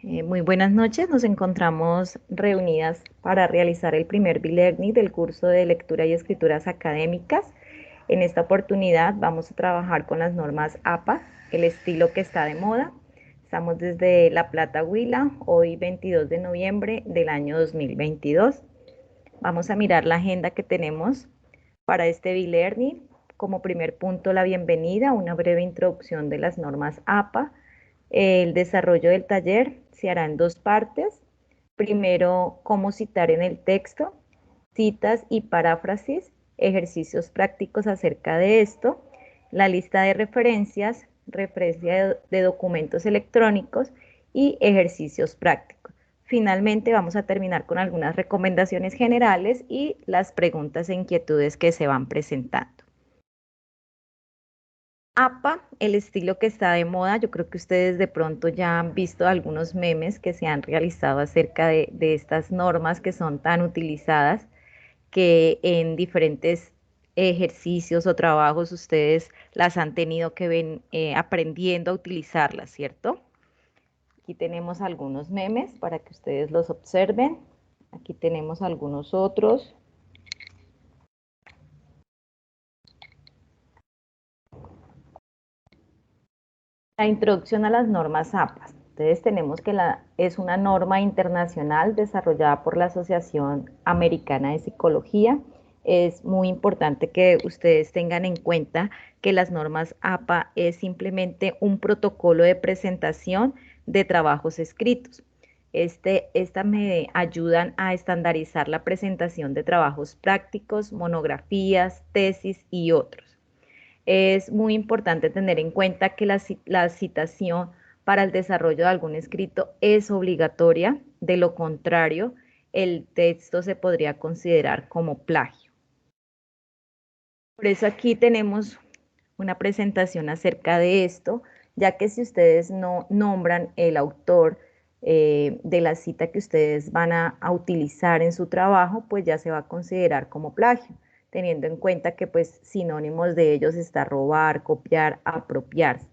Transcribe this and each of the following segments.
Muy buenas noches, nos encontramos reunidas para realizar el primer B-Learning del curso de lectura y escrituras académicas. En esta oportunidad vamos a trabajar con las normas APA, el estilo que está de moda. Estamos desde La Plata, Huila, hoy 22 de noviembre del año 2022. Vamos a mirar la agenda que tenemos para este B-Learning. Como primer punto, la bienvenida, una breve introducción de las normas APA. El desarrollo del taller se hará en dos partes. Primero, cómo citar en el texto, citas y paráfrasis, ejercicios prácticos acerca de esto, la lista de referencias, referencia de documentos electrónicos y ejercicios prácticos. Finalmente vamos a terminar con algunas recomendaciones generales y las preguntas e inquietudes que se van presentando. APA, el estilo que está de moda, yo creo que ustedes de pronto ya han visto algunos memes que se han realizado acerca de estas normas que son tan utilizadas, que en diferentes ejercicios o trabajos ustedes las han tenido que ven aprendiendo a utilizarlas, ¿cierto? Aquí tenemos algunos memes para que ustedes los observen. Aquí tenemos algunos otros. La introducción a las normas APA. Entonces tenemos que es una norma internacional desarrollada por la Asociación Americana de Psicología. Es muy importante que ustedes tengan en cuenta que las normas APA es simplemente un protocolo de presentación de trabajos escritos. Esta me ayudan a estandarizar la presentación de trabajos prácticos, monografías, tesis y otros. Es muy importante tener en cuenta que la citación para el desarrollo de algún escrito es obligatoria, de lo contrario, el texto se podría considerar como plagio. Por eso aquí tenemos una presentación acerca de esto, ya que si ustedes no nombran el autor de la cita que ustedes van a utilizar en su trabajo, pues ya se va a considerar como plagio, teniendo en cuenta que pues sinónimos de ellos está robar, copiar, apropiarse.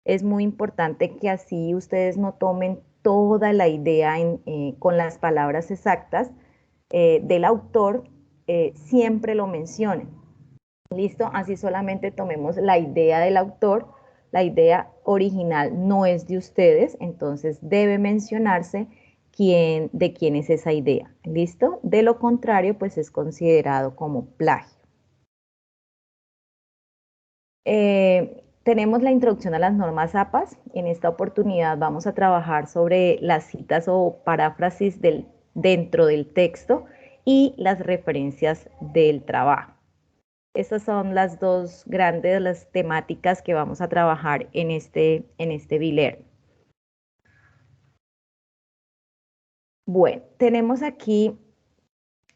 Es muy importante que así ustedes no tomen toda la idea con las palabras exactas del autor, siempre lo mencionen. ¿Listo? Así solamente tomemos la idea del autor, la idea original no es de ustedes, entonces debe mencionarse de quién es esa idea. ¿Listo? De lo contrario, pues es considerado como plagio. Tenemos la introducción a las normas APAS. En esta oportunidad vamos a trabajar sobre las citas o paráfrasis dentro del texto y las referencias del trabajo. Estas son las dos grandes las temáticas que vamos a trabajar en este B-Learning. Bueno, tenemos aquí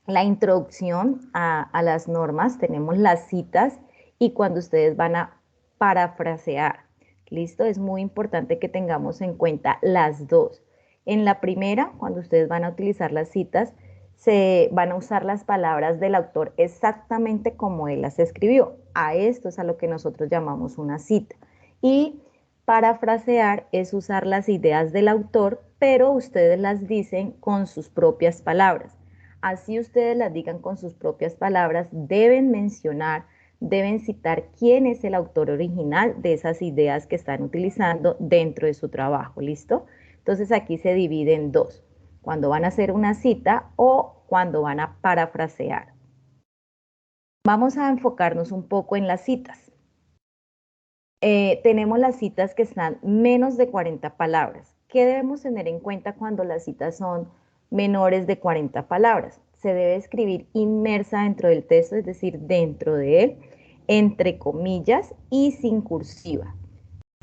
la introducción a las normas, tenemos las citas y cuando ustedes van a parafrasear. ¿Listo? Es muy importante que tengamos en cuenta las dos. En la primera, cuando ustedes van a utilizar las citas, se van a usar las palabras del autor exactamente como él las escribió. A esto es a lo que nosotros llamamos una cita. Y parafrasear es usar las ideas del autor, pero ustedes las dicen con sus propias palabras. Así ustedes las digan con sus propias palabras, deben mencionar, deben citar quién es el autor original de esas ideas que están utilizando dentro de su trabajo, ¿listo? Entonces aquí se divide en dos, cuando van a hacer una cita o cuando van a parafrasear. Vamos a enfocarnos un poco en las citas. Tenemos las citas que están menos de 40 palabras. ¿Qué debemos tener en cuenta cuando las citas son menores de 40 palabras? Se debe escribir inmersa dentro del texto, es decir, dentro de él, entre comillas y sin cursiva.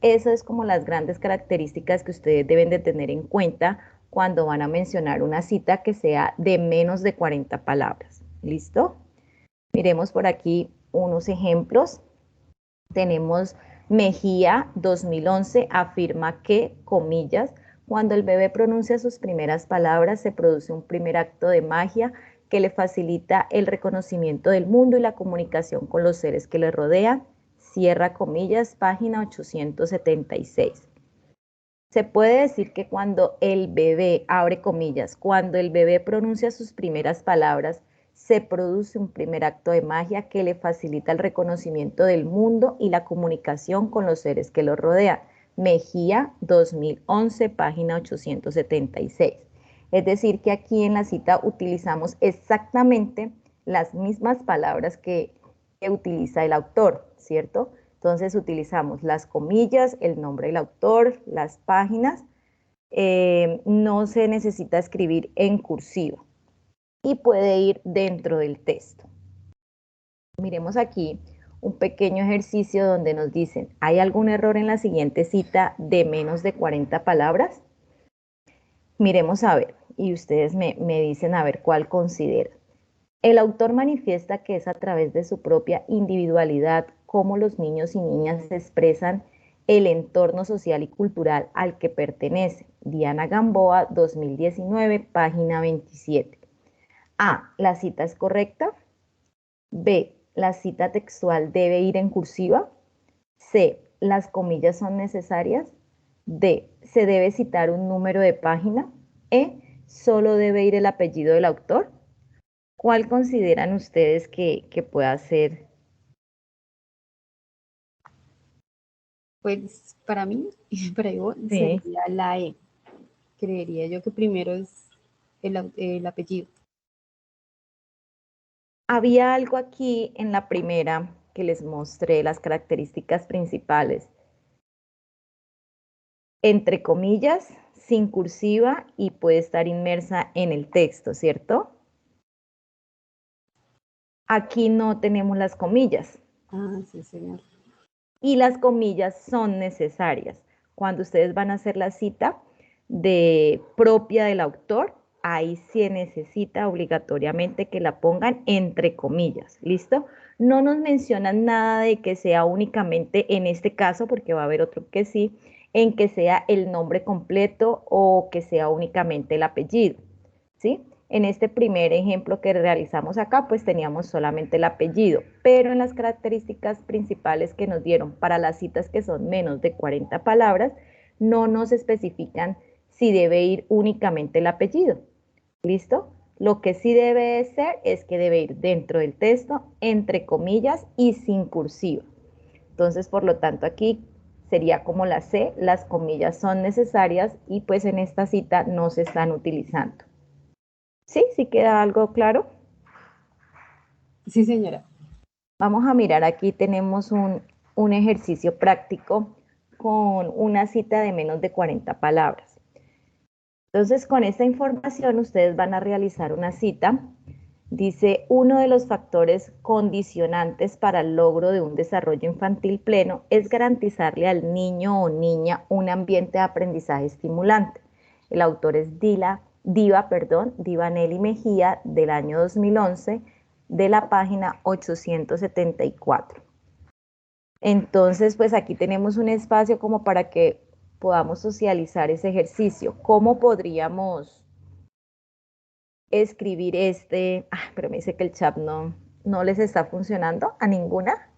Eso es como las grandes características que ustedes deben de tener en cuenta cuando van a mencionar una cita que sea de menos de 40 palabras. ¿Listo? Miremos por aquí unos ejemplos. Tenemos Mejía 2011 afirma que, comillas, cuando el bebé pronuncia sus primeras palabras se produce un primer acto de magia que le facilita el reconocimiento del mundo y la comunicación con los seres que le rodean. Cierra comillas, página 876. Se puede decir que cuando el bebé, abre comillas, cuando el bebé pronuncia sus primeras palabras, se produce un primer acto de magia que le facilita el reconocimiento del mundo y la comunicación con los seres que lo rodean. Mejía, 2011, página 876. Es decir, que aquí en la cita utilizamos exactamente las mismas palabras que utiliza el autor, ¿cierto? Entonces utilizamos las comillas, el nombre del autor, las páginas. No se necesita escribir en cursiva y puede ir dentro del texto. Miremos aquí un pequeño ejercicio donde nos dicen, ¿hay algún error en la siguiente cita de menos de 40 palabras? Miremos a ver, y ustedes me dicen a ver cuál consideran. El autor manifiesta que es a través de su propia individualidad cómo los niños y niñas expresan el entorno social y cultural al que pertenece. Diana Gamboa, 2019, página 27. A. La cita es correcta. B. La cita textual debe ir en cursiva. C. Las comillas son necesarias. D. Se debe citar un número de página. E. Solo debe ir el apellido del autor. ¿Cuál consideran ustedes que pueda ser? Pues para mí, para yo, Sí. sería la E. Creería yo que primero es el apellido. Había algo aquí en la primera que les mostré, las características principales. Entre comillas, sin cursiva y puede estar inmersa en el texto, ¿cierto? Aquí no tenemos las comillas. Ah, sí, señor. Y las comillas son necesarias. Cuando ustedes van a hacer la cita propia del autor, ahí se necesita obligatoriamente que la pongan entre comillas, ¿listo? No nos mencionan nada de que sea únicamente en este caso, porque va a haber otro que sí, en que sea el nombre completo o que sea únicamente el apellido, ¿sí? En este primer ejemplo que realizamos acá, pues teníamos solamente el apellido, pero en las características principales que nos dieron para las citas que son menos de 40 palabras, no nos especifican si debe ir únicamente el apellido. ¿Listo? Lo que sí debe ser es que debe ir dentro del texto, entre comillas y sin cursiva. Entonces, por lo tanto, aquí sería como la C, las comillas son necesarias y pues en esta cita no se están utilizando. ¿Sí? ¿Sí queda algo claro? Sí, señora. Vamos a mirar, aquí tenemos un ejercicio práctico con una cita de menos de 40 palabras. Entonces, con esta información ustedes van a realizar una cita. Dice, uno de los factores condicionantes para el logro de un desarrollo infantil pleno es garantizarle al niño o niña un ambiente de aprendizaje estimulante. El autor es Diva Nelly Mejía, del año 2011, de la página 874. Entonces, pues aquí tenemos un espacio como para que podamos socializar ese ejercicio. ¿Cómo podríamos escribir pero me dice que el chat no les está funcionando a ninguna?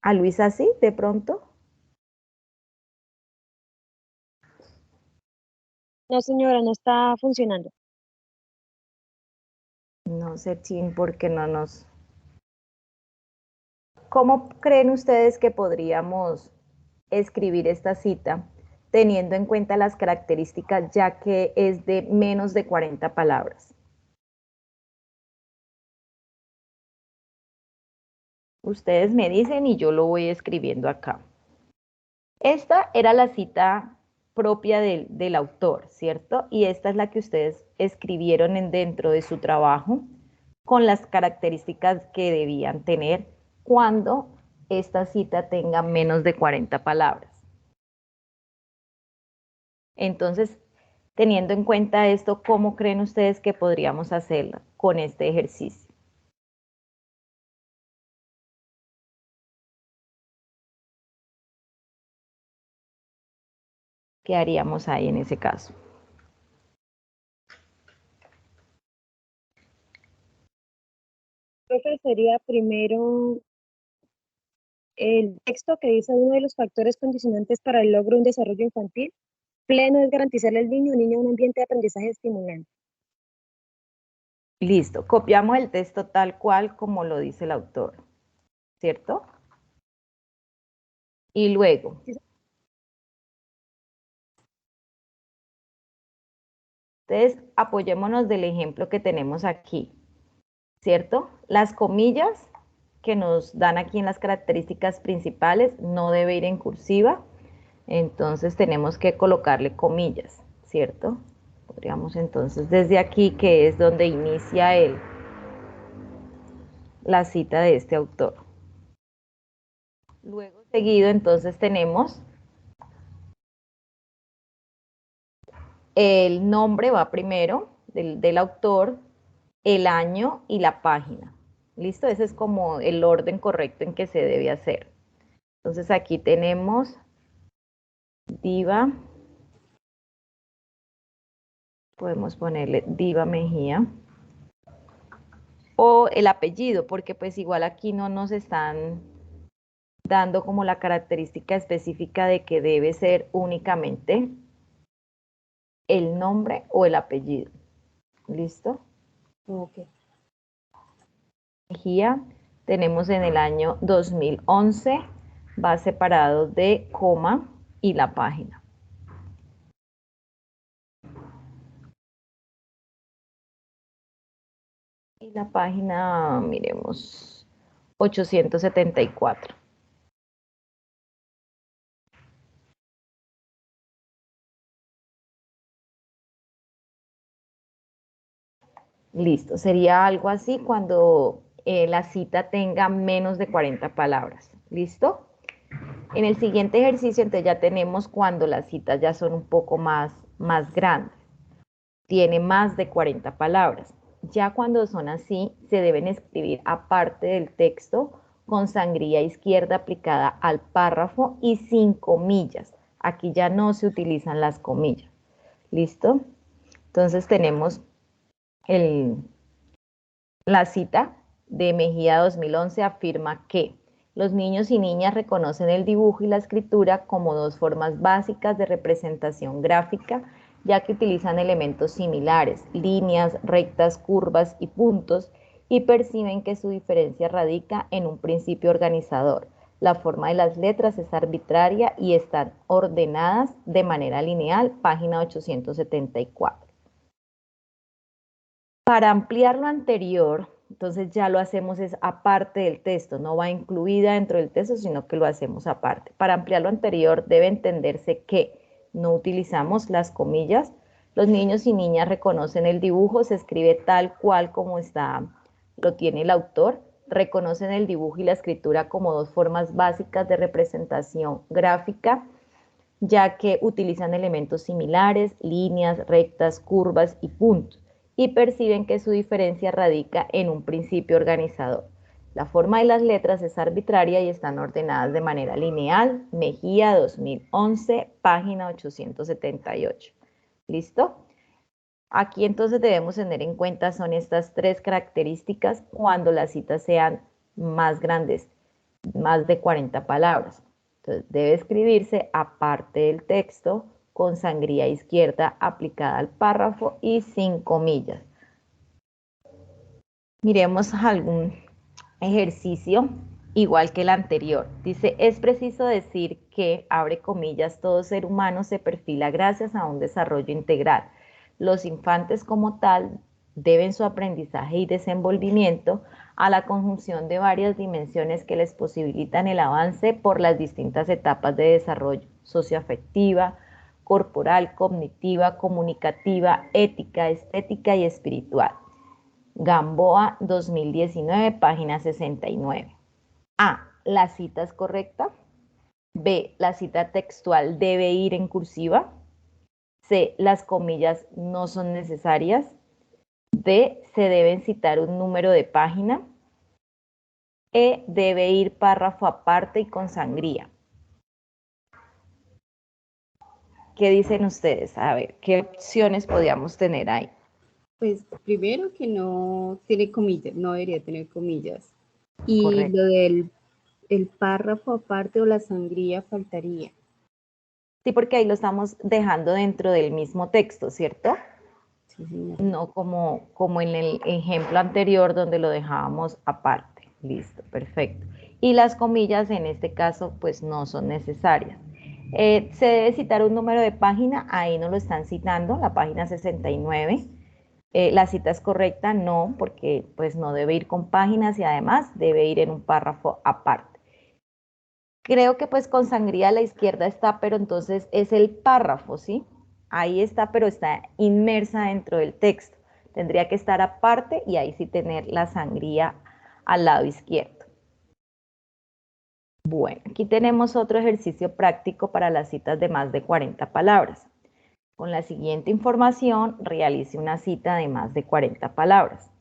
¿A Luisa sí, de pronto? No, señora, no está funcionando. No sé, Chin, porque no nos... ¿Cómo creen ustedes que podríamos escribir esta cita teniendo en cuenta las características ya que es de menos de 40 palabras? Ustedes me dicen y yo lo voy escribiendo acá. Esta era la cita propia del autor, ¿cierto? Y esta es la que ustedes escribieron dentro de su trabajo con las características que debían tener cuando esta cita tenga menos de 40 palabras. Entonces, teniendo en cuenta esto, ¿cómo creen ustedes que podríamos hacerlo con este ejercicio? ¿Qué haríamos ahí en ese caso? Creo que sería primero el texto que dice uno de los factores condicionantes para el logro de un desarrollo infantil pleno es garantizarle al niño un ambiente de aprendizaje estimulante. Listo, copiamos el texto tal cual como lo dice el autor, ¿cierto? Y luego, entonces apoyémonos del ejemplo que tenemos aquí, ¿cierto? Las comillas que nos dan aquí en las características principales no debe ir en cursiva, entonces tenemos que colocarle comillas, ¿cierto? Podríamos entonces desde aquí, que es donde inicia la cita de este autor. Luego seguido entonces tenemos el nombre, va primero del autor, el año y la página. ¿Listo? Ese es como el orden correcto en que se debe hacer. Entonces aquí tenemos Diva, podemos ponerle Diva Mejía, o el apellido, porque pues igual aquí no nos están dando como la característica específica de que debe ser únicamente el nombre o el apellido. ¿Listo? Ok. Mejía, tenemos en el año 2011, va separado de coma y la página. Y la página, miremos, 874. Listo, sería algo así cuando la cita tenga menos de 40 palabras. ¿Listo? En el siguiente ejercicio, entonces ya tenemos cuando las citas ya son un poco más grandes. Tiene más de 40 palabras. Ya cuando son así, se deben escribir aparte del texto con sangría izquierda aplicada al párrafo y sin comillas. Aquí ya no se utilizan las comillas. ¿Listo? Entonces tenemos la cita de Mejía 2011 afirma que los niños y niñas reconocen el dibujo y la escritura como dos formas básicas de representación gráfica, ya que utilizan elementos similares, líneas, rectas, curvas y puntos, y perciben que su diferencia radica en un principio organizador. La forma de las letras es arbitraria y están ordenadas de manera lineal, página 874. Para ampliar lo anterior, entonces ya lo hacemos es aparte del texto, no va incluida dentro del texto, sino que lo hacemos aparte. Para ampliar lo anterior debe entenderse que no utilizamos las comillas. Los niños y niñas reconocen el dibujo, se escribe tal cual como lo tiene el autor. Reconocen el dibujo y la escritura como dos formas básicas de representación gráfica, ya que utilizan elementos similares, líneas, rectas, curvas y puntos, y perciben que su diferencia radica en un principio organizador. La forma de las letras es arbitraria y están ordenadas de manera lineal. Mejía 2011, página 878. ¿Listo? Aquí entonces debemos tener en cuenta son estas tres características cuando las citas sean más grandes, más de 40 palabras. Entonces debe escribirse aparte del texto con sangría izquierda aplicada al párrafo y sin comillas. Miremos algún ejercicio igual que el anterior. Dice, es preciso decir que, abre comillas, todo ser humano se perfila gracias a un desarrollo integral. Los infantes como tal deben su aprendizaje y desenvolvimiento a la conjunción de varias dimensiones que les posibilitan el avance por las distintas etapas de desarrollo socioafectiva, corporal, cognitiva, comunicativa, ética, estética y espiritual. Gamboa 2019, página 69. A. La cita es correcta. B. La cita textual debe ir en cursiva. C. Las comillas no son necesarias. D. Se deben citar un número de página. E. Debe ir párrafo aparte y con sangría. ¿Qué dicen ustedes? A ver, ¿qué opciones podríamos tener ahí? Pues primero que no tiene comillas, no debería tener comillas. Y Correcto. lo del El párrafo aparte o la sangría faltaría. Sí, porque ahí lo estamos dejando dentro del mismo texto, ¿cierto? Sí, señora. No como en el ejemplo anterior donde lo dejábamos aparte. Listo, perfecto. Y las comillas en este caso pues no son necesarias. Se debe citar un número de página, ahí nos lo están citando, la página 69. La cita es correcta, no, porque pues no debe ir con páginas y además debe ir en un párrafo aparte. Creo que pues con sangría a la izquierda está, pero entonces es el párrafo, ¿sí? Ahí está, pero está inmersa dentro del texto. Tendría que estar aparte y ahí sí tener la sangría al lado izquierdo. Bueno, aquí tenemos otro ejercicio práctico para las citas de más de 40 palabras. Con la siguiente información, realice una cita de más de 40 palabras.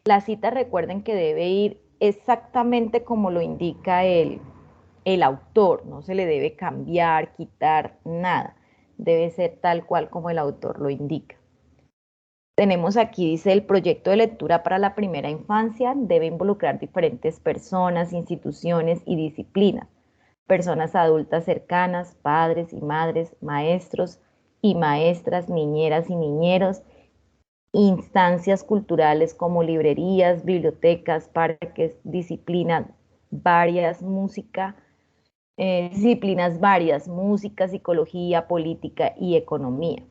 La cita, recuerden que debe ir exactamente como lo indica el autor, no se le debe cambiar, quitar, nada. Debe ser tal cual como el autor lo indica. Tenemos aquí, dice, el proyecto de lectura para la primera infancia debe involucrar diferentes personas, instituciones y disciplinas. Personas adultas cercanas, padres y madres, maestros y maestras, niñeras y niñeros, instancias culturales como librerías, bibliotecas, parques, disciplinas varias, disciplinas varias, música, psicología, política y economía.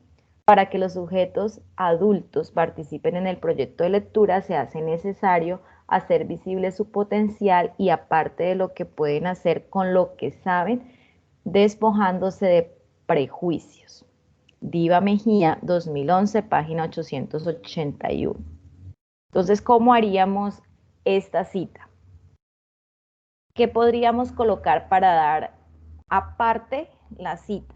Para que los sujetos adultos participen en el proyecto de lectura se hace necesario hacer visible su potencial y aparte de lo que pueden hacer con lo que saben, despojándose de prejuicios. Diva Mejía, 2011, página 881. Entonces, ¿cómo haríamos esta cita? ¿Qué podríamos colocar para dar aparte la cita?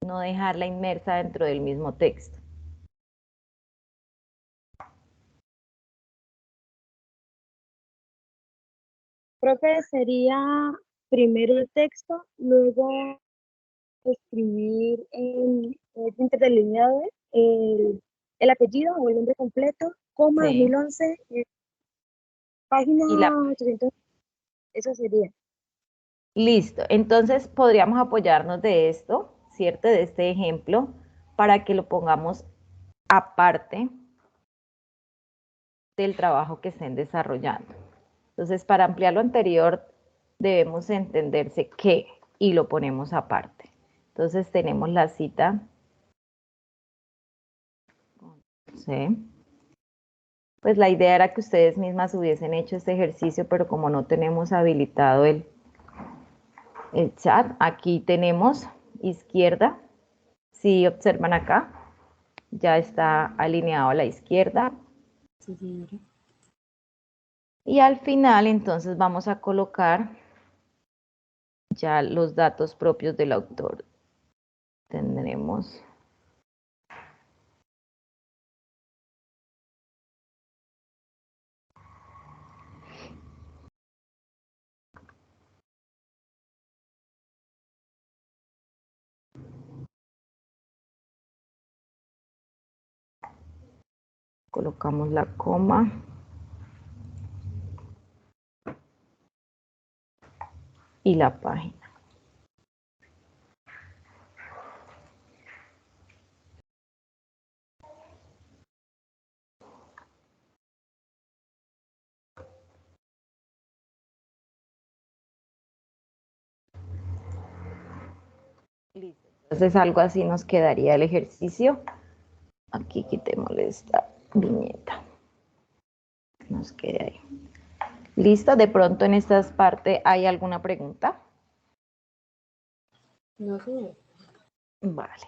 No dejarla inmersa dentro del mismo texto. Creo que sería primero el texto, luego escribir interlineado el apellido o el nombre completo, coma Sí. 2011, página Y la 800, eso sería. Listo, entonces podríamos apoyarnos de esto, ¿cierto? De este ejemplo, para que lo pongamos aparte del trabajo que estén desarrollando. Entonces, para ampliar lo anterior, debemos entenderse qué y lo ponemos aparte. Entonces, tenemos la cita. Sí. Pues la idea era que ustedes mismas hubiesen hecho este ejercicio, pero como no tenemos habilitado el chat, aquí tenemos izquierda. Si observan acá, ya está alineado a la izquierda. Sí, señora. Y al final, entonces, vamos a colocar ya los datos propios del autor. Tendremos colocamos la coma y la página. Listo. Entonces algo así nos quedaría el ejercicio. Aquí quitémosle esta viñeta. Nos quede ahí. Listo, de pronto en esta parte hay alguna pregunta. No, señora. Vale.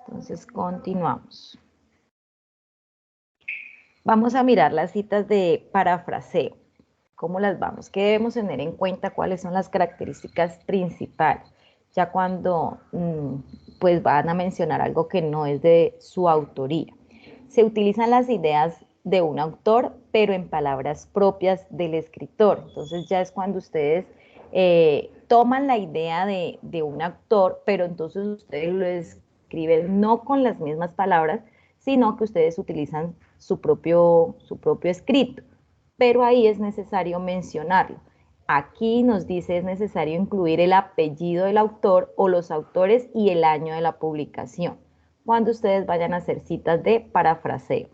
Entonces continuamos. Vamos a mirar las citas de parafraseo. ¿Cómo las vamos? ¿Qué debemos tener en cuenta? ¿Cuáles son las características principales? Ya cuando pues van a mencionar algo que no es de su autoría. Se utilizan las ideas de un autor, pero en palabras propias del escritor. Entonces ya es cuando ustedes toman la idea de un autor, pero entonces ustedes lo escriben no con las mismas palabras, sino que ustedes utilizan su propio escrito. pero ahí es necesario mencionarlo. Aquí nos dice es necesario incluir el apellido del autor o los autores y el año de la publicación, cuando ustedes vayan a hacer citas de parafraseo.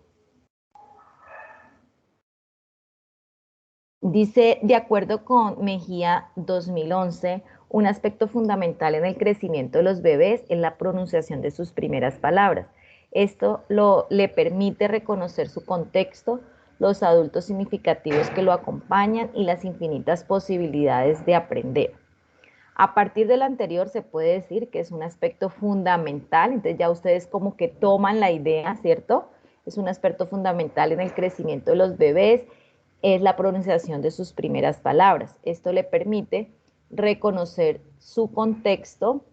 Dice, de acuerdo con Mejía 2011, un aspecto fundamental en el crecimiento de los bebés es la pronunciación de sus primeras palabras. Esto le permite reconocer su contexto, los adultos significativos que lo acompañan y las infinitas posibilidades de aprender. A partir de lo anterior se puede decir que es un aspecto fundamental, entonces ya ustedes como que toman la idea, ¿cierto? Es un aspecto fundamental en el crecimiento de los bebés, es la pronunciación de sus primeras palabras. Esto le permite reconocer su contexto,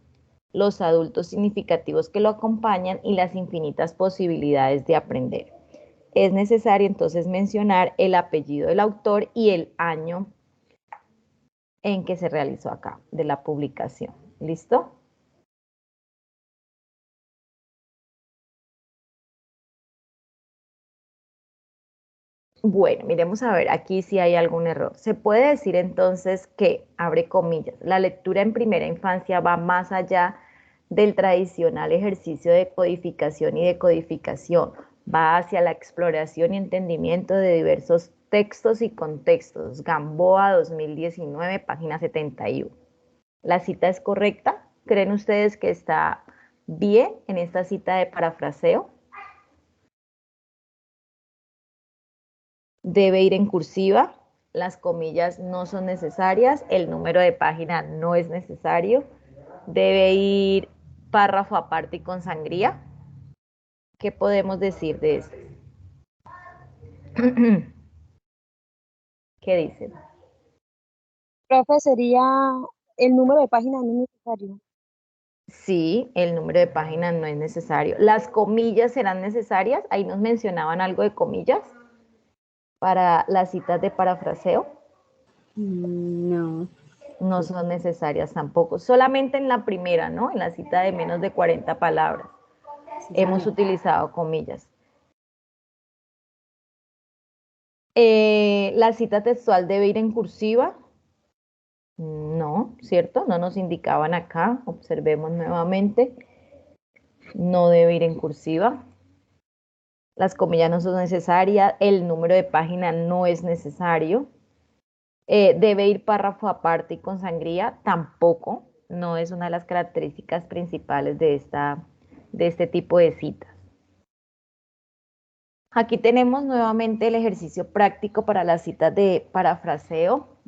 los adultos significativos que lo acompañan y las infinitas posibilidades de aprender. Es necesario entonces mencionar el apellido del autor y el año en que se realizó acá, de la publicación. ¿Listo? Bueno, miremos a ver aquí si hay algún error. Se puede decir entonces que, abre comillas, la lectura en primera infancia va más allá del tradicional ejercicio de codificación y decodificación, va hacia la exploración y entendimiento de diversos textos y contextos. Gamboa 2019, página 71. ¿La cita es correcta? ¿Creen ustedes que está bien en esta cita de parafraseo? Debe ir en cursiva, las comillas no son necesarias, el número de página no es necesario, debe ir párrafo aparte y con sangría. ¿Qué podemos decir de esto? ¿Qué dicen? Profe, sería el número de página no es necesario. Sí, el número de página no es necesario. ¿Las comillas serán necesarias? Ahí nos mencionaban algo de comillas para las citas de parafraseo. No. No son necesarias tampoco, solamente en la primera, ¿no? En la cita de menos de 40 palabras Sí, hemos señora. utilizado comillas. ¿La cita textual debe ir en cursiva? No, ¿cierto? No nos indicaban acá, observemos nuevamente, no debe ir en cursiva. Las comillas no son necesarias, el número de página no es necesario. Debe ir párrafo aparte y con sangría, tampoco, no es una de las características principales de este tipo de citas. Aquí tenemos nuevamente el ejercicio práctico para las citas de parafraseo.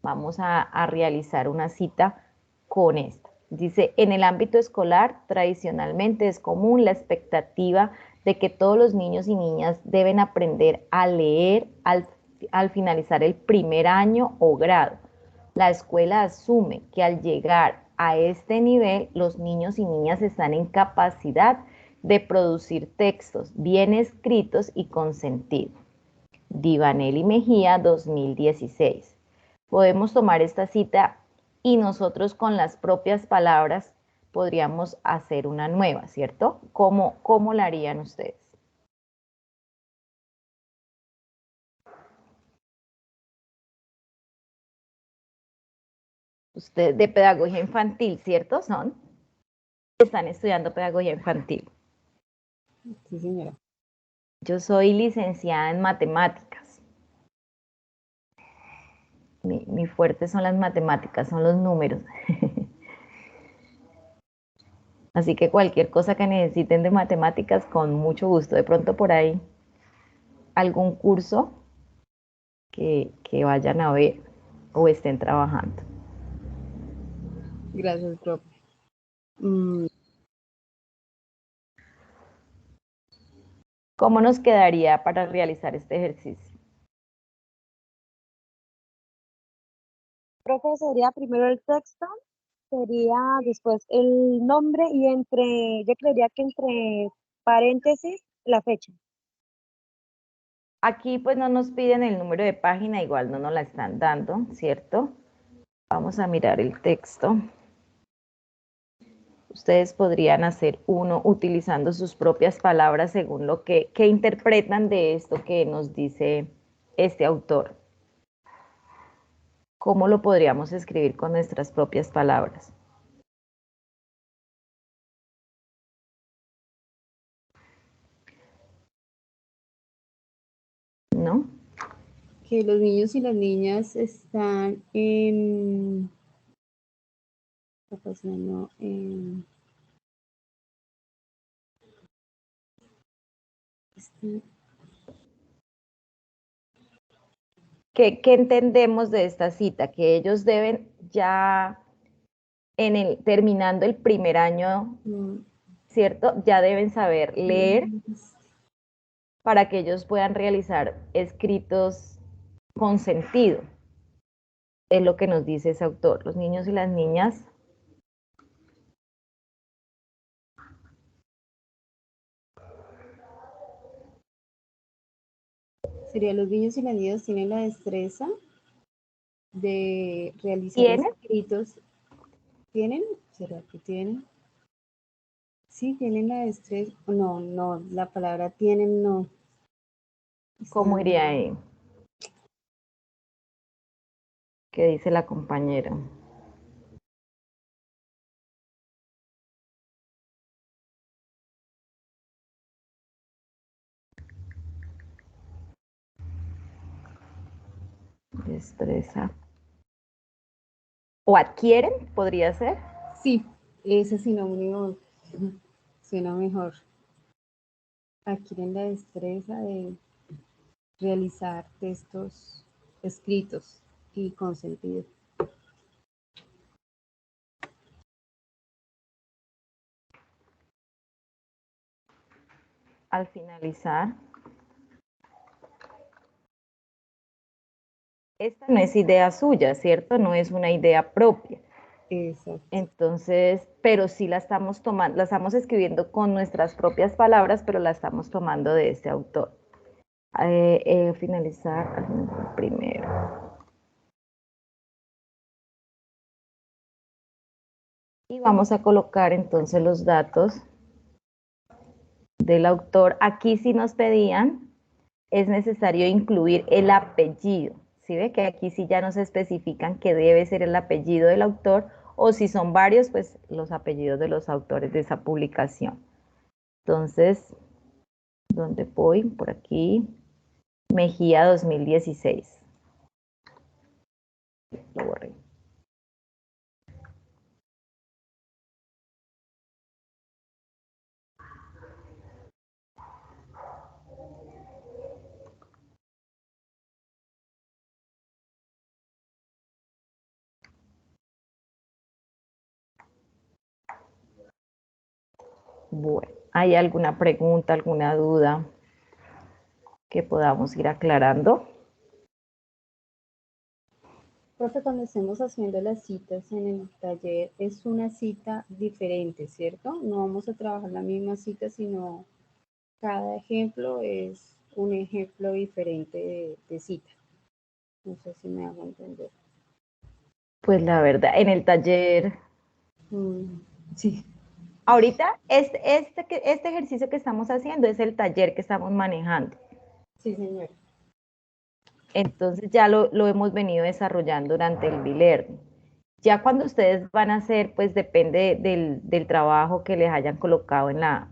Vamos a realizar una cita con esta. Dice, en el ámbito escolar, tradicionalmente es común la expectativa de que todos los niños y niñas deben aprender a leer al finalizar el primer año o grado. La escuela asume que al llegar a este nivel, los niños y niñas están en capacidad de producir textos bien escritos y con sentido. Divanelli Mejía, 2016. Podemos tomar esta cita y nosotros con las propias palabras podríamos hacer una nueva, ¿cierto? ¿Cómo la harían ustedes? Ustedes de pedagogía infantil, ¿cierto? Están estudiando pedagogía infantil. Sí, señora. Yo soy licenciada en matemáticas. Mi fuerte son las matemáticas, son los números. Así que cualquier cosa que necesiten de matemáticas, con mucho gusto. De pronto por ahí, algún curso que vayan a ver o estén trabajando. Gracias, profe. ¿Cómo nos quedaría para realizar este ejercicio? Profe, sería primero el texto, sería después el nombre y yo creería que entre paréntesis la fecha. Aquí pues no nos piden el número de página, igual no nos la están dando, ¿cierto? Vamos a mirar el texto. Ustedes podrían hacer uno utilizando sus propias palabras según lo que interpretan de esto que nos dice este autor? ¿Cómo lo podríamos escribir con nuestras propias palabras? ¿No? Que los niños y las niñas están en... no, ¿Qué entendemos de esta cita? Que ellos deben ya, terminando el primer año, ¿cierto? Ya deben saber leer para que ellos puedan realizar escritos con sentido. Es lo que nos dice ese autor. Los niños y las niñas sería los niños y las niñas tienen la destreza de realizar tienen. escritos. ¿Tienen? ¿Será que tienen? Sí, tienen la destreza. No, no, la palabra tienen no. ¿Cómo iría ahí? ¿Qué dice la compañera? Destreza. ¿O adquieren? ¿Podría ser? Sí, ese sinónimo suena mejor. Adquieren la destreza de realizar textos escritos y con sentido. Al finalizar, esta no es idea suya, ¿cierto? No es una idea propia. Exacto. Entonces, pero sí la estamos tomando, la estamos escribiendo con nuestras propias palabras, pero la estamos tomando de este autor. Finalizar primero. Y vamos a colocar entonces los datos del autor. Aquí sí nos pedían, es necesario incluir el apellido. ¿Sí ve que aquí sí ya nos especifican que debe ser el apellido del autor, o si son varios, pues los apellidos de los autores de esa publicación? Entonces, ¿dónde voy? Por aquí, Mejía 2016. Lo borré. Bueno, ¿hay alguna pregunta, alguna duda que podamos ir aclarando? Profe, cuando estemos haciendo las citas en el taller, es una cita diferente, ¿cierto? No vamos a trabajar la misma cita, sino cada ejemplo es un ejemplo diferente de cita. No sé si me hago entender. Pues la verdad, en el taller, Sí. ahorita este ejercicio que estamos haciendo es el taller que estamos manejando. Sí, señora. Entonces ya lo hemos venido desarrollando durante el bilerno. Ya cuando ustedes van a hacer, pues depende del trabajo que les hayan colocado en la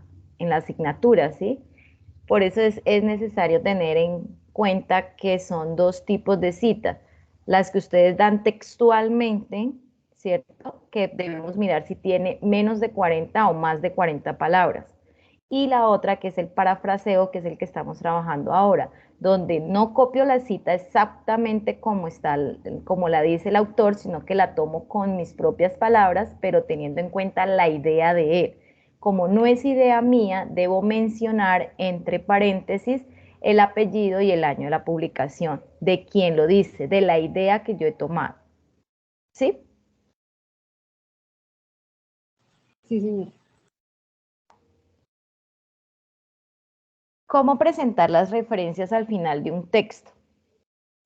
asignatura, ¿sí? Por eso es necesario tener en cuenta que son dos tipos de citas. Las que ustedes dan textualmente, ¿cierto? Que debemos mirar si tiene menos de 40 o más de 40 palabras. Y la otra que es el parafraseo, que es el que estamos trabajando ahora, donde no copio la cita exactamente como está, como la dice el autor, sino que la tomo con mis propias palabras, pero teniendo en cuenta la idea de él. Como no es idea mía, debo mencionar entre paréntesis el apellido y el año de la publicación, de quien lo dice, de la idea que yo he tomado. ¿Sí? Sí, señora. ¿Cómo presentar las referencias al final de un texto?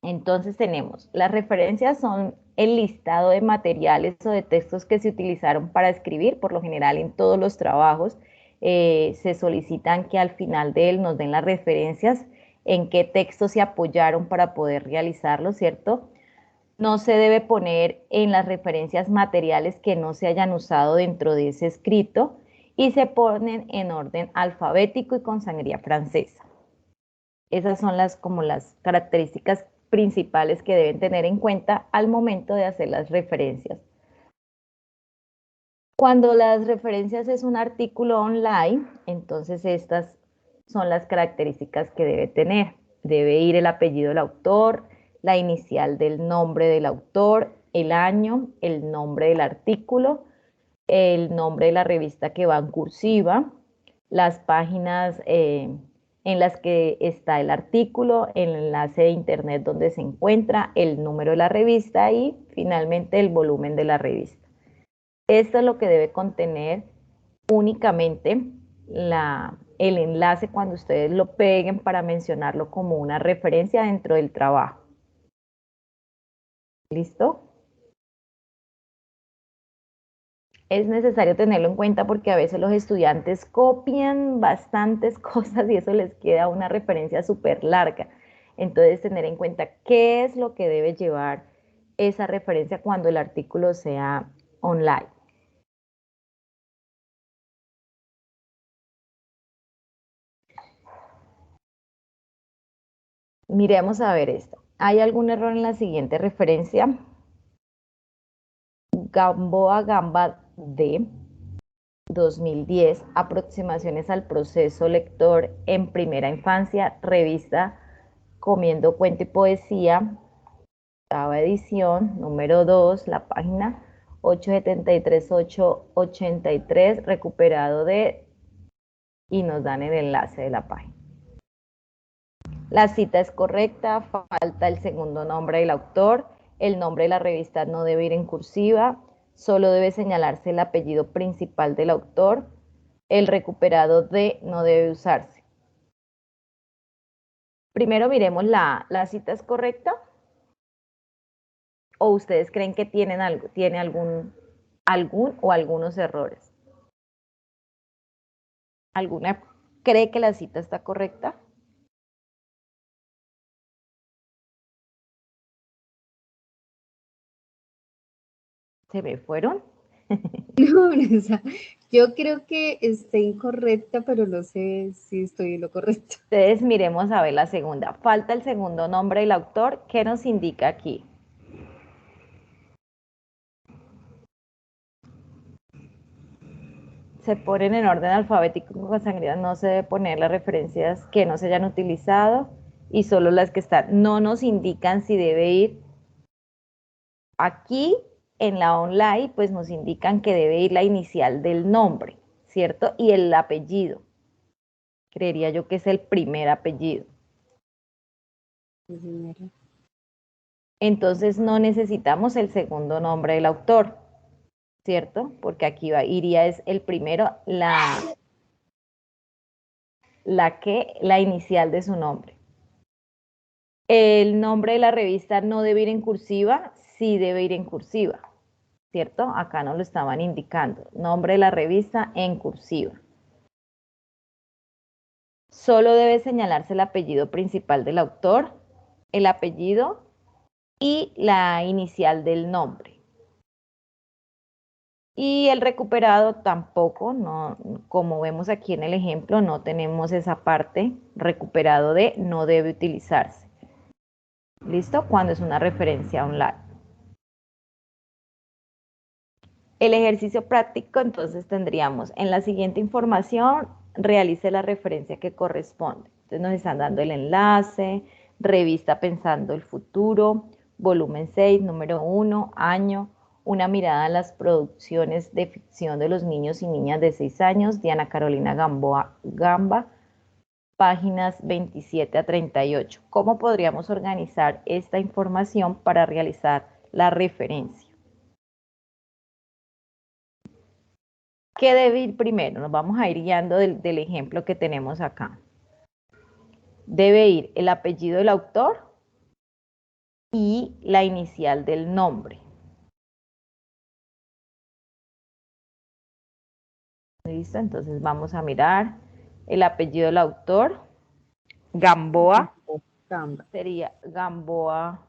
Entonces tenemos, las referencias son el listado de materiales o de textos que se utilizaron para escribir. Por lo general en todos los trabajos se solicitan que al final de él nos den las referencias en qué texto se apoyaron para poder realizarlo, ¿cierto? No se debe poner en las referencias materiales que no se hayan usado dentro de ese escrito y se ponen en orden alfabético y con sangría francesa. Esas son como las características principales que deben tener en cuenta al momento de hacer las referencias. Cuando las referencias es un artículo online, entonces estas son las características que debe tener. Debe ir el apellido del autor, la inicial del nombre del autor, el año, el nombre del artículo, el nombre de la revista que va en cursiva, las páginas en las que está el artículo, el enlace de internet donde se encuentra, el número de la revista y finalmente el volumen de la revista. Esto es lo que debe contener únicamente el enlace cuando ustedes lo peguen para mencionarlo como una referencia dentro del trabajo. ¿Listo? Es necesario tenerlo en cuenta porque a veces los estudiantes copian bastantes cosas y eso les queda una referencia súper larga. Entonces, tener en cuenta qué es lo que debe llevar esa referencia cuando el artículo sea online. Miremos a ver esto. ¿Hay algún error en la siguiente referencia? Gamboa Gamba D. 2010, aproximaciones al proceso lector en primera infancia, revista Comiendo Cuento y Poesía, octava edición, número 2, la página 873-883, recuperado de, y nos dan el enlace de la página. La cita es correcta, falta el segundo nombre del autor, el nombre de la revista no debe ir en cursiva, solo debe señalarse el apellido principal del autor, el recuperado de no debe usarse. Primero miremos la cita es correcta o ustedes creen que tiene algún o algunos errores. ¿Alguna cree que la cita está correcta? ¿Se me fueron? No, Vanessa, yo creo que está incorrecta, pero no sé si estoy en lo correcto. Entonces miremos a ver la segunda. Falta el segundo nombre del autor. ¿Qué nos indica aquí? Se ponen en orden alfabético con sangría, no se debe poner las referencias que no se hayan utilizado y solo las que están. No nos indican si debe ir aquí en la online, pues nos indican que debe ir la inicial del nombre, ¿cierto? Y el apellido. Creería yo que es el primer apellido. Entonces no necesitamos el segundo nombre del autor, ¿cierto? Porque aquí iría es el primero, la inicial de su nombre. El nombre de la revista no debe ir en cursiva, sí debe ir en cursiva, ¿cierto? Acá nos lo estaban indicando. Nombre de la revista en cursiva. Solo debe señalarse el apellido principal del autor, el apellido y la inicial del nombre. Y el recuperado tampoco, no, como vemos aquí en el ejemplo, no tenemos esa parte, recuperado de no debe utilizarse. ¿Listo? Cuando es una referencia online. El ejercicio práctico, entonces tendríamos en la siguiente información, realice la referencia que corresponde. Entonces nos están dando el enlace, revista Pensando el Futuro, volumen 6, número 1, año, una mirada a las producciones de ficción de los niños y niñas de 6 años, Diana Carolina Gamba, páginas 27 a 38. ¿Cómo podríamos organizar esta información para realizar la referencia? ¿Qué debe ir primero? Nos vamos a ir guiando del ejemplo que tenemos acá. Debe ir el apellido del autor y la inicial del nombre. ¿Listo? Entonces vamos a mirar el apellido del autor, Gamboa. Gamba. Sería Gamboa.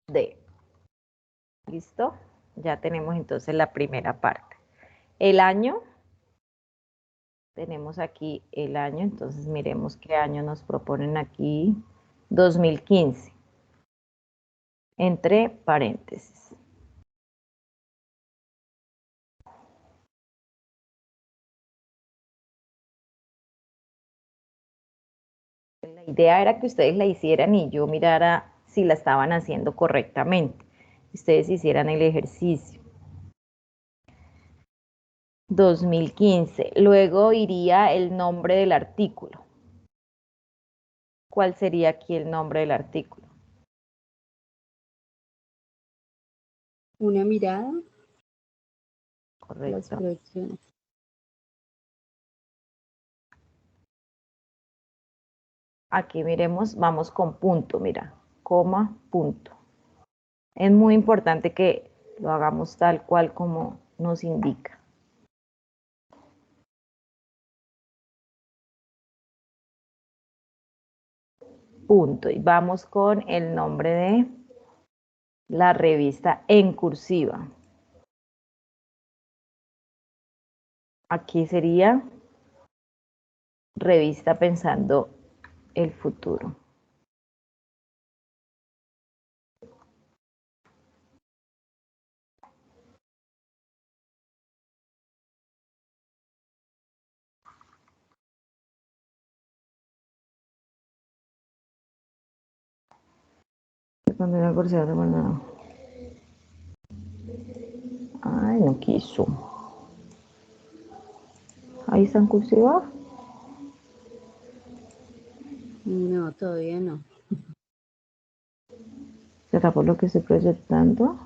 D. ¿Listo? Ya tenemos entonces la primera parte. El año. Tenemos aquí el año, entonces miremos qué año nos proponen aquí. 2015. Entre paréntesis. La idea era que ustedes la hicieran y yo mirara si la estaban haciendo correctamente. Ustedes hicieran el ejercicio. 2015. Luego iría el nombre del artículo. ¿Cuál sería aquí el nombre del artículo? Una mirada. Las Correcto. proyecciones. Aquí miremos, vamos con punto, mira, coma, punto. Es muy importante que lo hagamos tal cual como nos indica. Punto. Y vamos con el nombre de la revista en cursiva. Aquí sería Revista Pensando el Futuro. Cuando era cursiva, bueno. Ay, no quiso. Ahí está en cursiva. No, todavía no. ¿Será por lo que estoy proyectando?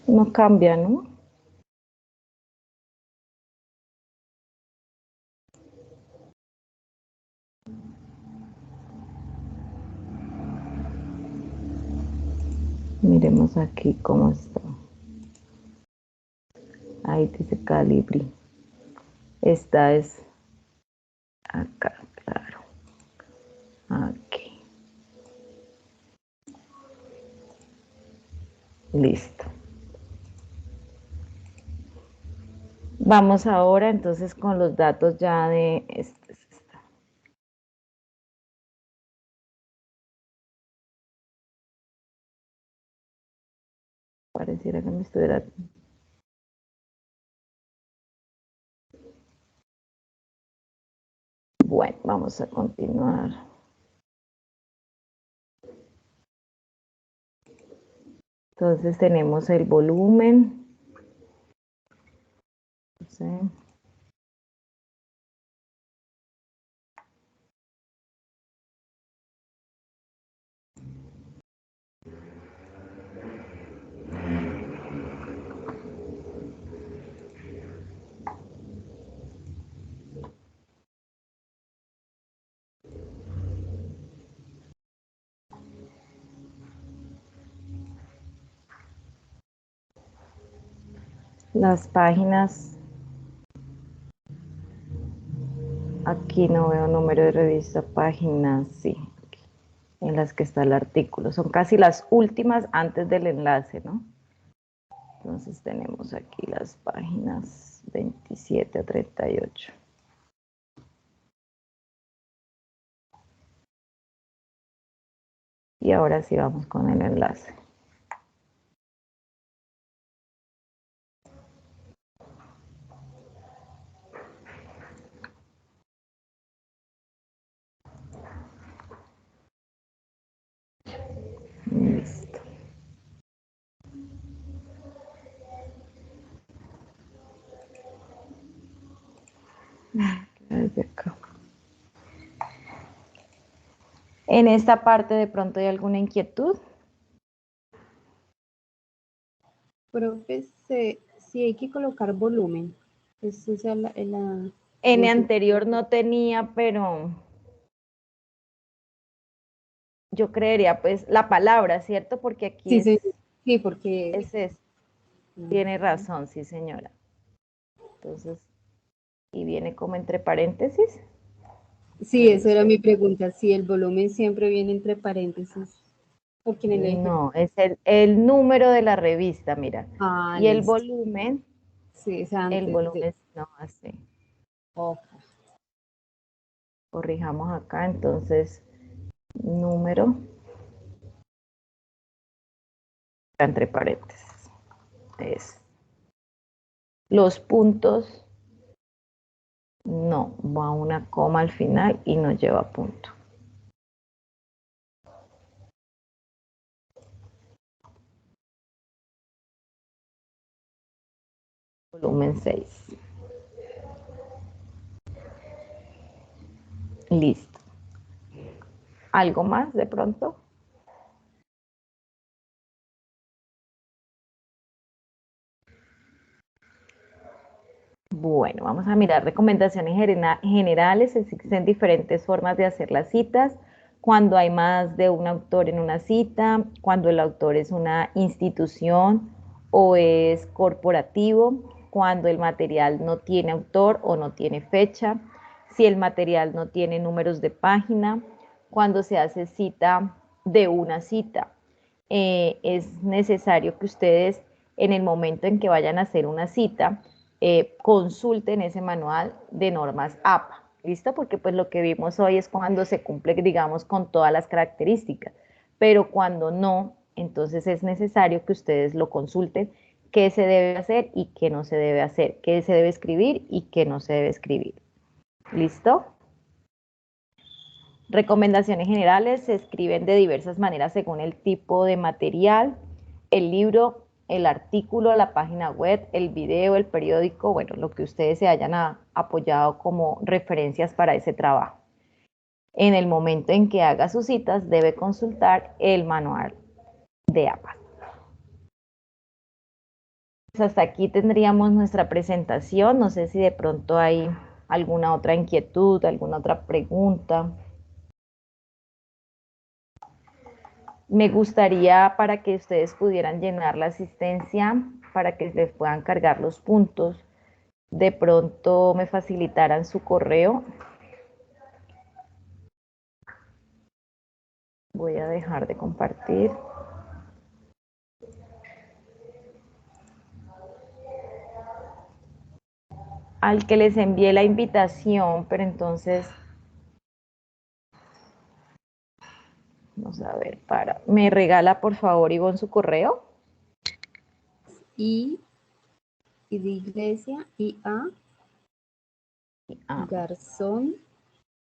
No cambia, ¿no? Miremos aquí cómo está. Ahí dice Calibri. Esta es acá, claro. Aquí. Listo. Vamos ahora entonces con los datos ya de este. Pareciera que me estuviera... Bueno, vamos a continuar. Entonces tenemos el volumen. ¿Sí? Las páginas. Aquí no veo número de revista, páginas, sí, en las que está el artículo. Son casi las últimas antes del enlace, ¿no? Entonces tenemos aquí las páginas 27 a 38. Y ahora sí vamos con el enlace. Listo. Desde acá. En esta parte de pronto hay alguna inquietud. Profe, si hay que colocar volumen. Esa es la En No el sé. anterior no tenía, pero yo creería pues la palabra, ¿cierto? Porque aquí Sí, sí, es, sí, porque es, tiene razón, sí señora. Entonces, y viene como entre paréntesis. sí, eso era Revisé. mi pregunta, si el volumen siempre viene entre paréntesis, porque en el ejemplo, No, es el número de la revista, mira. Y listo, sí, es el antes de, volumen, no, así. ok, Corrijamos acá, entonces, número entre paréntesis. Es los puntos, no, va una coma al final y no lleva punto. Volumen 6. Listo. ¿Algo más de pronto? Bueno, vamos a mirar recomendaciones generales. Existen diferentes formas de hacer las citas. Cuando hay más de un autor en una cita, cuando el autor es una institución o es corporativo, cuando el material no tiene autor o no tiene fecha, si el material no tiene números de página, cuando se hace cita de una cita. Es necesario que ustedes en el momento en que vayan a hacer una cita, consulten ese manual de normas APA, ¿listo? Porque pues lo que vimos hoy es cuando se cumple, digamos, con todas las características, pero cuando no, entonces es necesario que ustedes lo consulten, qué se debe hacer y qué no se debe hacer, qué se debe escribir y qué no se debe escribir. ¿Listo? Recomendaciones generales se escriben de diversas maneras según el tipo de material, el libro, el artículo, la página web, el video, el periódico, bueno, lo que ustedes se hayan apoyado como referencias para ese trabajo. En el momento en que haga sus citas, debe consultar el manual de APA. Pues hasta aquí tendríamos nuestra presentación. No sé si de pronto hay alguna otra inquietud, alguna otra pregunta. Me gustaría para que ustedes pudieran llenar la asistencia, para que les puedan cargar los puntos, de pronto me facilitaran su correo. Voy a dejar de compartir. Al que les envié la invitación, pero entonces, vamos a ver, ¿me regala por favor Ivonne su correo? y, y de iglesia, y a Ah, Garzón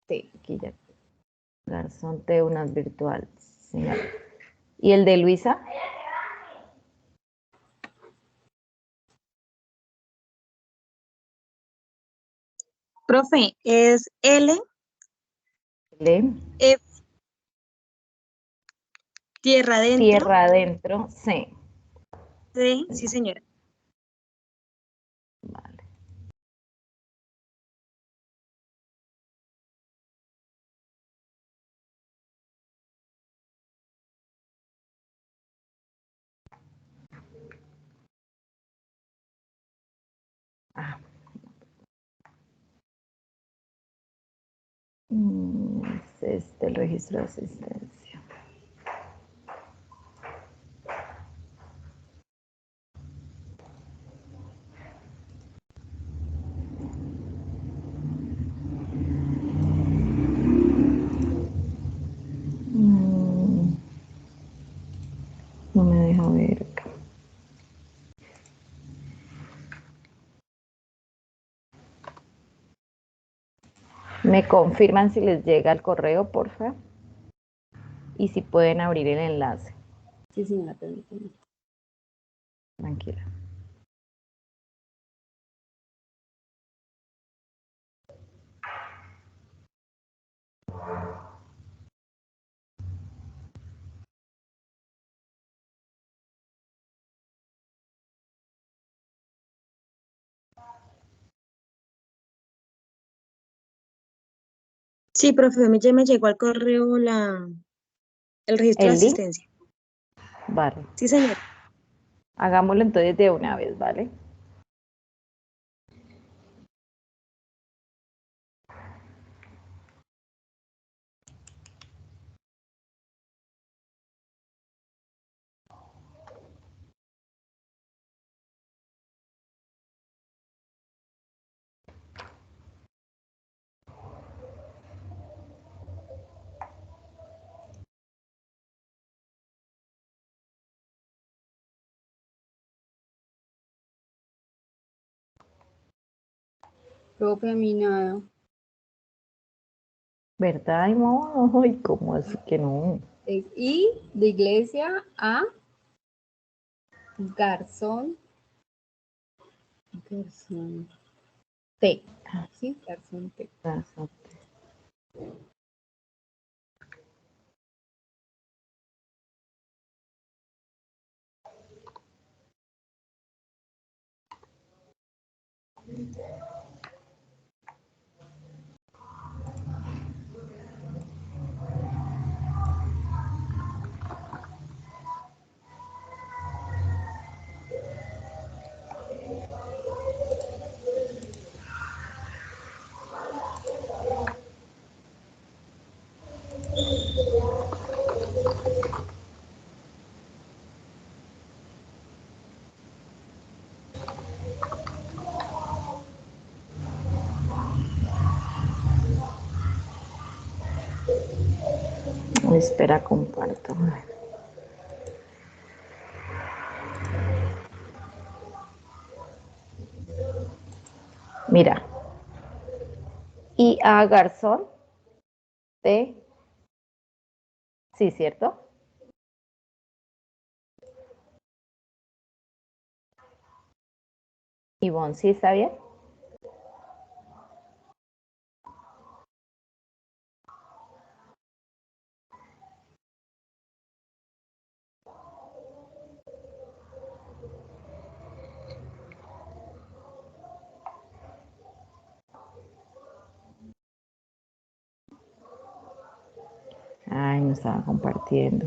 T. aquí ya. Garzón T, unas virtuales, señora. ¿Y el de Luisa? Profe, es L, L, F, tierra adentro, tierra adentro, C. C, sí señora. Vale. Ah, es este el registro de asistencia. No me deja ver acá. ¿Me confirman si les llega el correo, por favor? Y si pueden abrir el enlace. Sí, señora, permítame. Tranquila. Sí, profe, a mí ya me llegó al correo el registro de ¿El link? asistencia. Vale. Sí, señor. Hagámoslo entonces de una vez, ¿vale? Profe, a mí nada. ¿Verdad? Ay, no, ay, ¿cómo así que no? Es I de iglesia a garzón. Garzón T. Sí, garzón T. Espera, comparto. Mira, y a garzón de, sí, ¿cierto? Ivonne, ¿sí está bien? Ay, no estaba compartiendo.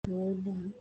Hola.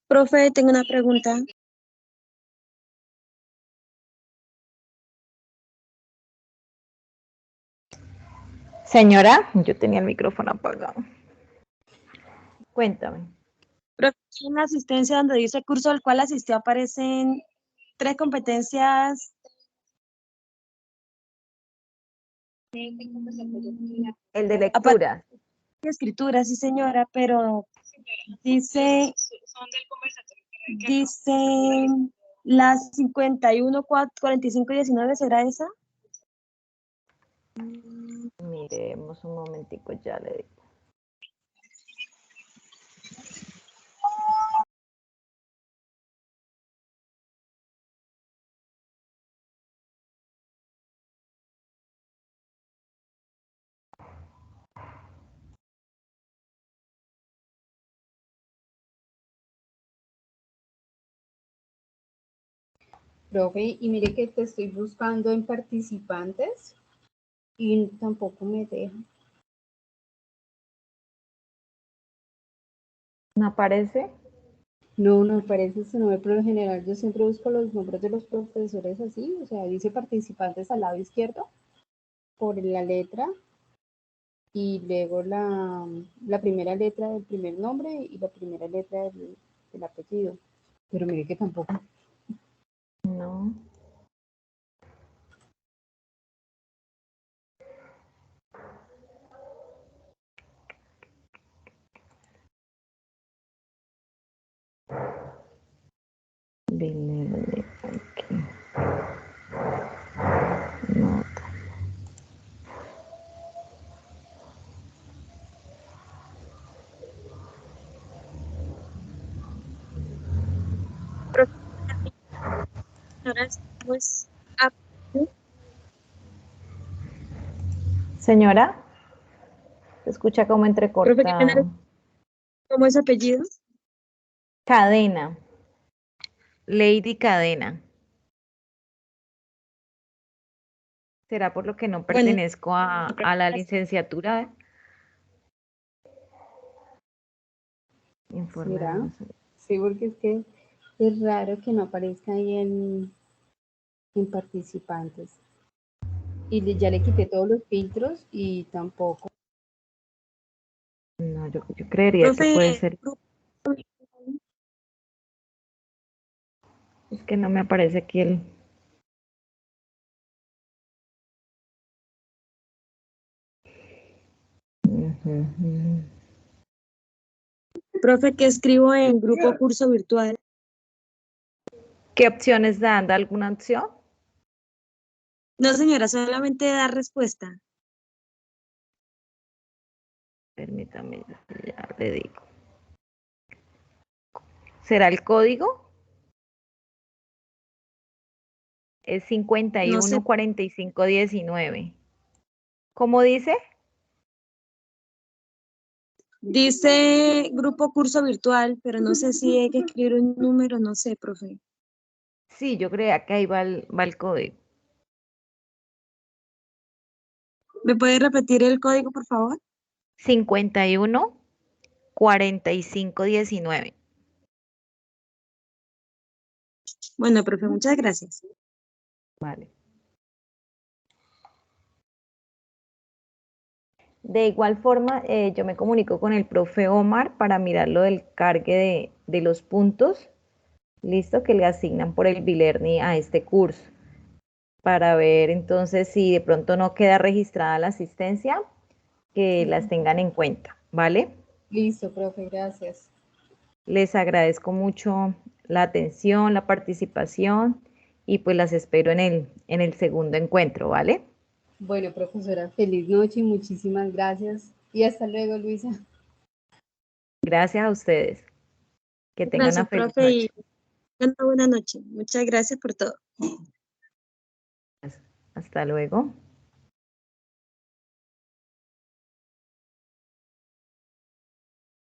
Profe, tengo una pregunta. Señora, yo tenía el micrófono apagado. Cuéntame. Profe, en la asistencia donde dice curso al cual asistió aparecen 3 competencias. El de lectura. Escritura, sí señora, pero dice las 51, 45 y 19, ¿será esa? Miremos un momentico, ya le digo. Profe, y mire que te estoy buscando en participantes y tampoco me deja. ¿No aparece? No, no aparece su nombre, pero en general yo siempre busco los nombres de los profesores así, o sea, dice participantes al lado izquierdo por la letra y luego la primera letra del primer nombre y la primera letra del apellido. Pero mire que tampoco. No. Dile aquí. No. Pues, Señora, se escucha como profe, entrecortado. ¿cómo es su apellido? Cadena. Lady Cadena. ¿Será por lo que no Bueno, pertenezco a la licenciatura? Informe de ¿Será? Venezuela. Sí, porque es que es raro que no aparezca ahí en participantes. Y ya le quité todos los filtros y tampoco. No, yo creería que puede profe, ser. Es que no me aparece aquí el. Ujú. profe, ¿qué escribo en grupo curso virtual? ¿Qué opciones dan? ¿Da alguna opción? No, señora, solamente dar respuesta. Permítame, ya le digo. ¿Será el código? Es No sé, 514519. ¿Cómo dice? dice grupo curso virtual, pero no sé si hay que escribir un número, no sé, profe. Sí, yo creía que ahí va el código. ¿Me puede repetir el código, por favor? 514519. Bueno, profe, muchas gracias. Vale. De igual forma, yo me comunico con el profe Omar para mirar lo del cargue de los puntos, listo, que le asignan por el B-Learning a este curso, para ver entonces si de pronto no queda registrada la asistencia, que las tengan en cuenta, ¿vale? Listo, profe, gracias. Les agradezco mucho la atención, la participación y pues las espero en el segundo encuentro, ¿vale? Bueno, profesora, feliz noche y muchísimas gracias. Y hasta luego, Luisa. Gracias a ustedes. Que tengan una Gracias, feliz profe, y noche. una buena noche. Muchas gracias por todo. Hasta luego.